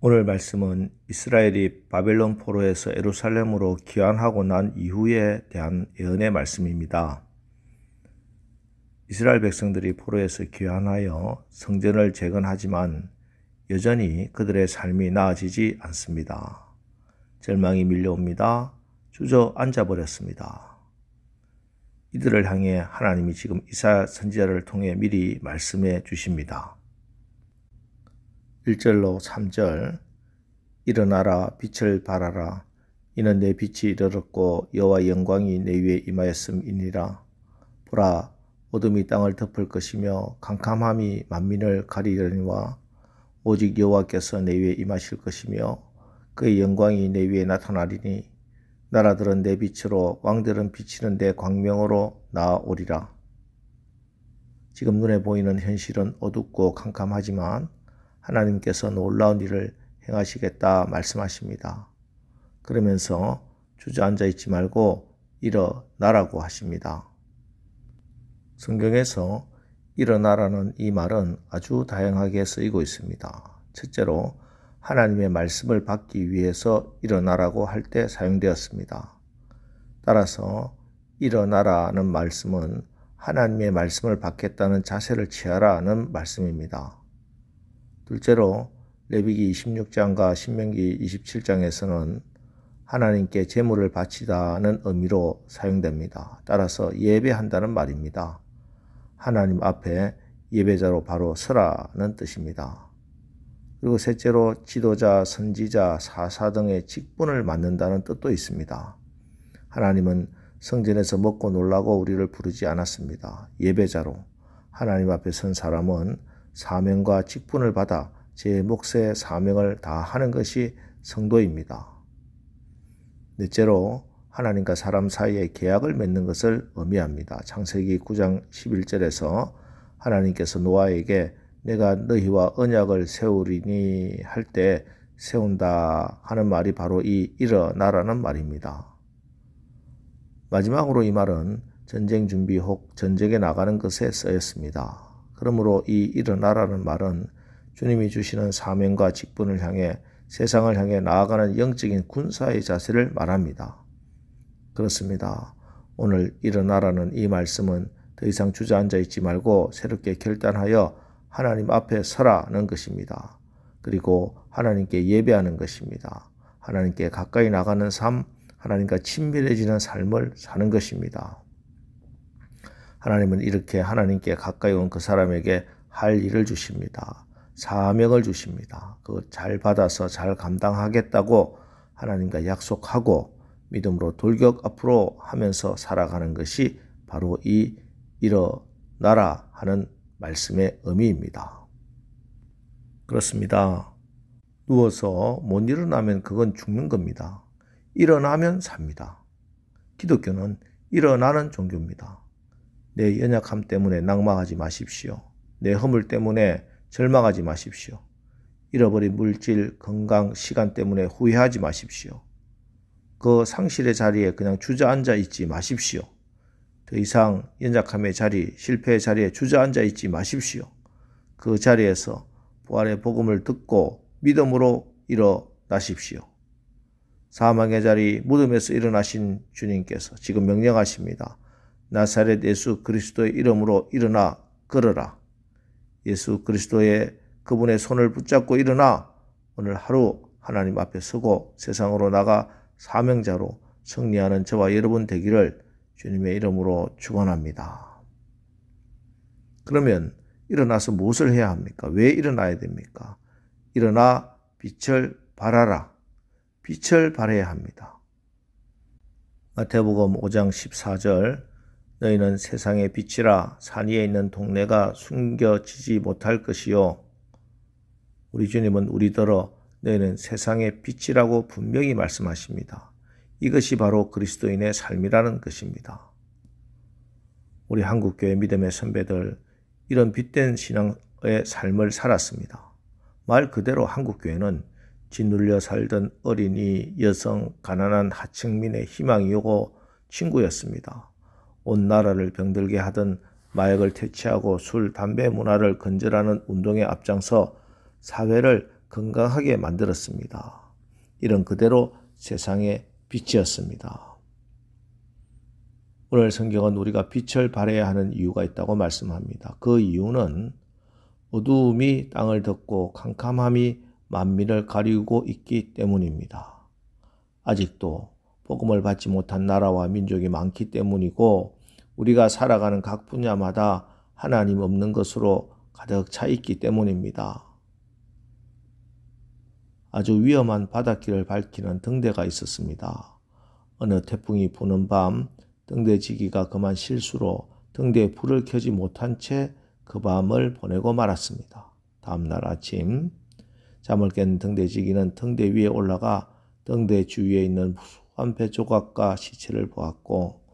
오늘 말씀은 이스라엘이 바벨론 포로에서 예루살렘으로 귀환하고 난 이후에 대한 예언의 말씀입니다. 이스라엘 백성들이 포로에서 귀환하여 성전을 재건하지만 여전히 그들의 삶이 나아지지 않습니다. 절망이 밀려옵니다. 주저앉아 버렸습니다. 이들을 향해 하나님이 지금 이사야 선지자를 통해 미리 말씀해 주십니다. 1절로 3절 일어나라 빛을 발하라 이는 내 빛이 이르렀고 여호와의 영광이 내 위에 임하였음이니라. 보라 어둠이 땅을 덮을 것이며 캄캄함이 만민을 가리려니와 오직 여호와께서 내 위에 임하실 것이며 그의 영광이 내 위에 나타나리니 나라들은 내 빛으로 왕들은 비치는 내 광명으로 나아오리라. 지금 눈에 보이는 현실은 어둡고 캄캄하지만 하나님께서 놀라운 일을 행하시겠다 말씀하십니다. 그러면서 주저앉아 있지 말고 일어나라고 하십니다. 성경에서 일어나라는 이 말은 아주 다양하게 쓰이고 있습니다. 첫째로 하나님의 말씀을 받기 위해서 일어나라고 할 때 사용되었습니다. 따라서 일어나라는 말씀은 하나님의 말씀을 받겠다는 자세를 취하라는 말씀입니다. 둘째로 레위기 26장과 신명기 27장에서는 하나님께 제물을 바치다는 의미로 사용됩니다. 따라서 예배한다는 말입니다. 하나님 앞에 예배자로 바로 서라는 뜻입니다. 그리고 셋째로 지도자, 선지자, 사사 등의 직분을 맡는다는 뜻도 있습니다. 하나님은 성전에서 먹고 놀라고 우리를 부르지 않았습니다. 예배자로 하나님 앞에 선 사람은 사명과 직분을 받아 제 몫의 사명을 다하는 것이 성도입니다. 넷째로 하나님과 사람 사이에 계약을 맺는 것을 의미합니다. 창세기 9장 11절에서 하나님께서 노아에게 내가 너희와 언약을 세우리니 할 때 세운다 하는 말이 바로 이 일어나라는 말입니다. 마지막으로 이 말은 전쟁 준비 혹 전쟁에 나가는 것에 쓰였습니다. 그러므로 이 일어나라는 말은 주님이 주시는 사명과 직분을 향해 세상을 향해 나아가는 영적인 군사의 자세를 말합니다. 그렇습니다. 오늘 일어나라는 이 말씀은 더 이상 주저앉아 있지 말고 새롭게 결단하여 하나님 앞에 서라는 것입니다. 그리고 하나님께 예배하는 것입니다. 하나님께 가까이 나가는 삶, 하나님과 친밀해지는 삶을 사는 것입니다. 하나님은 이렇게 하나님께 가까이 온 그 사람에게 할 일을 주십니다. 사명을 주십니다. 그걸 잘 받아서 잘 감당하겠다고 하나님과 약속하고 믿음으로 돌격 앞으로 하면서 살아가는 것이 바로 이 일어나라 하는 말씀의 의미입니다. 그렇습니다. 누워서 못 일어나면 그건 죽는 겁니다. 일어나면 삽니다. 기독교는 일어나는 종교입니다. 내 연약함 때문에 낙망하지 마십시오. 내 허물 때문에 절망하지 마십시오. 잃어버린 물질, 건강, 시간 때문에 후회하지 마십시오. 그 상실의 자리에 그냥 주저앉아 있지 마십시오. 더 이상 연약함의 자리, 실패의 자리에 주저앉아 있지 마십시오. 그 자리에서 부활의 복음을 듣고 믿음으로 일어나십시오. 사망의 자리, 무덤에서 일어나신 주님께서 지금 명령하십니다. 나사렛 예수 그리스도의 이름으로 일어나 걸어라. 예수 그리스도의 그분의 손을 붙잡고 일어나 오늘 하루 하나님 앞에 서고 세상으로 나가 사명자로 승리하는 저와 여러분 되기를 주님의 이름으로 축원합니다. 그러면 일어나서 무엇을 해야 합니까? 왜 일어나야 됩니까? 일어나 빛을 발하라. 빛을 발해야 합니다. 마태복음 5장 14절 너희는 세상의 빛이라 산 위에 있는 동네가 숨겨지지 못할 것이요. 우리 주님은 우리더러 너희는 세상의 빛이라고 분명히 말씀하십니다. 이것이 바로 그리스도인의 삶이라는 것입니다. 우리 한국교회 믿음의 선배들 이런 빛된 신앙의 삶을 살았습니다. 말 그대로 한국교회는 짓눌려 살던 어린이, 여성, 가난한 하층민의 희망이고 친구였습니다. 온 나라를 병들게 하던 마약을 퇴치하고 술, 담배 문화를 건절하는 운동에 앞장서 사회를 건강하게 만들었습니다. 이런 그대로 세상의 빛이었습니다. 오늘 성경은 우리가 빛을 발해야 하는 이유가 있다고 말씀합니다. 그 이유는 어두움이 땅을 덮고 캄캄함이 만민을 가리우고 있기 때문입니다. 아직도 복음을 받지 못한 나라와 민족이 많기 때문이고 우리가 살아가는 각 분야마다 하나님 없는 것으로 가득 차 있기 때문입니다. 아주 위험한 바닷길을 밝히는 등대가 있었습니다. 어느 태풍이 부는 밤 등대지기가 그만 실수로 등대에 불을 켜지 못한 채 그 밤을 보내고 말았습니다. 다음날 아침 잠을 깬 등대지기는 등대 위에 올라가 등대 주위에 있는 무수한 배 조각과 시체를 보았고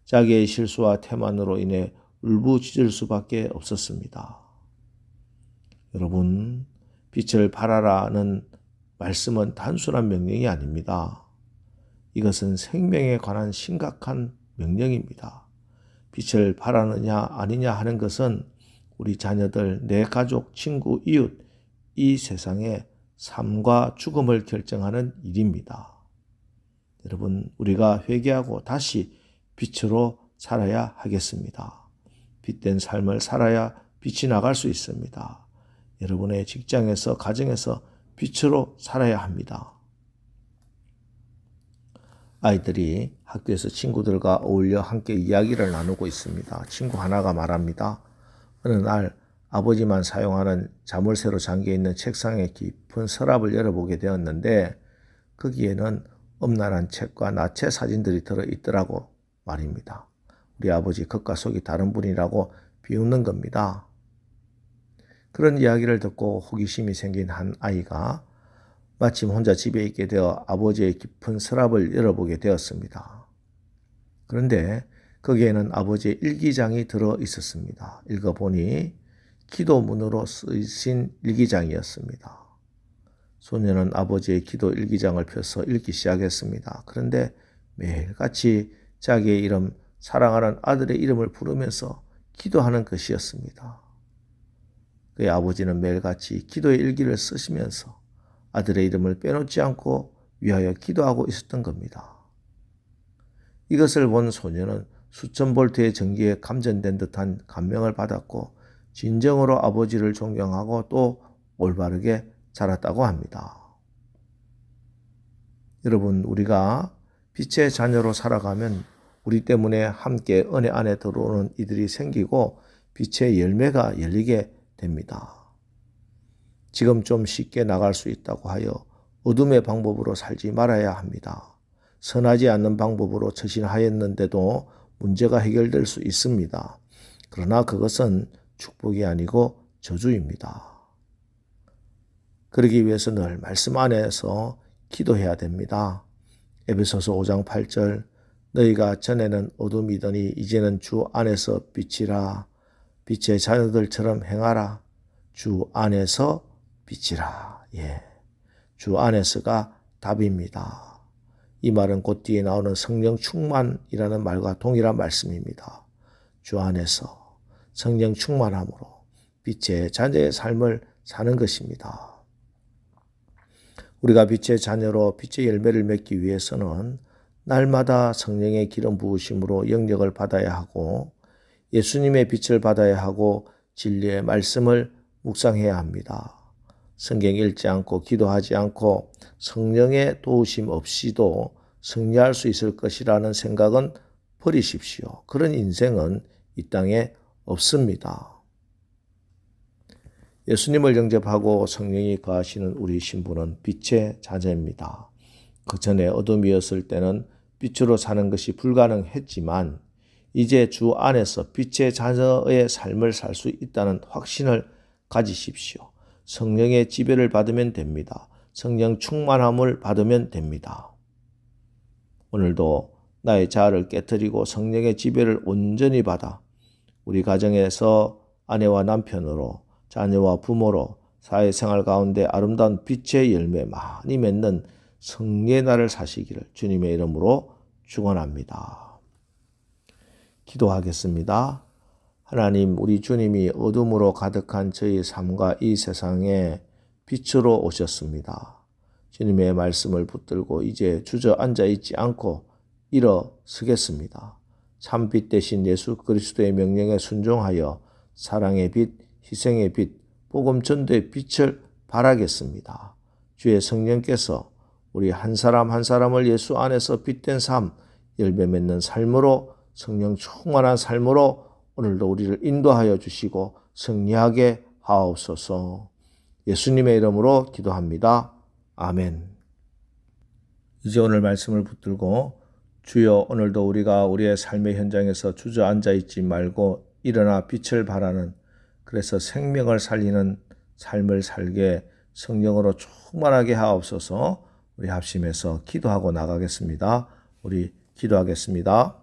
자기의 실수와 태만으로 인해 울부짖을 수밖에 없었습니다. 여러분, 빛을 발하라는 말씀은 단순한 명령이 아닙니다. 이것은 생명에 관한 심각한 명령입니다. 빛을 발하느냐 아니냐 하는 것은 우리 자녀들, 내 가족, 친구, 이웃, 이 세상의 삶과 죽음을 결정하는 일입니다. 여러분, 우리가 회개하고 다시 빛으로 살아야 하겠습니다. 빛된 삶을 살아야 빛이 나갈 수 있습니다. 여러분의 직장에서, 가정에서 빛으로 살아야 합니다. 아이들이 학교에서 친구들과 어울려 함께 이야기를 나누고 있습니다. 친구 하나가 말합니다. 어느 날 아버지만 사용하는 자물쇠로 잠겨있는 책상의 깊은 서랍을 열어보게 되었는데 거기에는 엄란한 책과 나체 사진들이 들어있더라고 말입니다. 우리 아버지 겉과 속이 다른 분이라고 비웃는 겁니다. 그런 이야기를 듣고 호기심이 생긴 한 아이가 마침 혼자 집에 있게 되어 아버지의 깊은 서랍을 열어보게 되었습니다. 그런데 거기에는 아버지의 일기장이 들어 있었습니다. 읽어보니 기도문으로 쓰신 일기장이었습니다. 소녀는 아버지의 기도 일기장을 펴서 읽기 시작했습니다. 그런데 매일같이 자기의 이름, 사랑하는 아들의 이름을 부르면서 기도하는 것이었습니다. 그의 아버지는 매일같이 기도의 일기를 쓰시면서 아들의 이름을 빼놓지 않고 위하여 기도하고 있었던 겁니다. 이것을 본 소녀는 수천 볼트의 전기에 감전된 듯한 감명을 받았고 진정으로 아버지를 존경하고 또 올바르게 자랐다고 합니다. 여러분, 우리가 빛의 자녀로 살아가면 우리 때문에 함께 은혜 안에 들어오는 이들이 생기고 빛의 열매가 열리게 됩니다. 지금 좀 쉽게 나갈 수 있다고 하여 어둠의 방법으로 살지 말아야 합니다. 선하지 않는 방법으로 처신하였는데도 문제가 해결될 수 있습니다. 그러나 그것은 축복이 아니고 저주입니다. 그러기 위해서 늘 말씀 안에서 기도해야 됩니다. 에베소서 5장 8절 너희가 전에는 어둠이더니 이제는 주 안에서 빛이라 빛의 자녀들처럼 행하라. 주 안에서 빛이라. 주 안에서가 답입니다. 이 말은 곧 뒤에 나오는 성령 충만이라는 말과 동일한 말씀입니다. 주 안에서 성령 충만함으로 빛의 자녀의 삶을 사는 것입니다. 우리가 빛의 자녀로 빛의 열매를 맺기 위해서는 날마다 성령의 기름 부으심으로 영역을 받아야 하고 예수님의 빛을 받아야 하고 진리의 말씀을 묵상해야 합니다. 성경 읽지 않고 기도하지 않고 성령의 도우심 없이도 승리할 수 있을 것이라는 생각은 버리십시오. 그런 인생은 이 땅에 없습니다. 예수님을 영접하고 성령이 거하시는 우리 신부는 빛의 자녀입니다. 그 전에 어둠이었을 때는 빛으로 사는 것이 불가능했지만 이제 주 안에서 빛의 자녀의 삶을 살 수 있다는 확신을 가지십시오. 성령의 지배를 받으면 됩니다. 성령 충만함을 받으면 됩니다. 오늘도 나의 자아를 깨트리고 성령의 지배를 온전히 받아 우리 가정에서 아내와 남편으로 자녀와 부모로 사회생활 가운데 아름다운 빛의 열매 많이 맺는 승리의 날을 사시기를 주님의 이름으로 축원합니다. 기도하겠습니다. 하나님, 우리 주님이 어둠으로 가득한 저희 삶과 이 세상에 빛으로 오셨습니다. 주님의 말씀을 붙들고 이제 주저앉아 있지 않고 일어서겠습니다. 참빛 대신 예수 그리스도의 명령에 순종하여 사랑의 빛, 희생의 빛, 복음 전도의 빛을 발하겠습니다. 주의 성령께서 우리 한 사람 한 사람을 예수 안에서 빛된 삶, 열매 맺는 삶으로, 성령 충만한 삶으로 오늘도 우리를 인도하여 주시고 승리하게 하옵소서. 예수님의 이름으로 기도합니다. 아멘. 이제 오늘 말씀을 붙들고 주여 오늘도 우리가 우리의 삶의 현장에서 주저앉아 있지 말고 일어나 빛을 발하는, 그래서 생명을 살리는 삶을 살게 성령으로 충만하게 하옵소서. 우리 합심해서 기도하고 나가겠습니다. 우리 기도하겠습니다.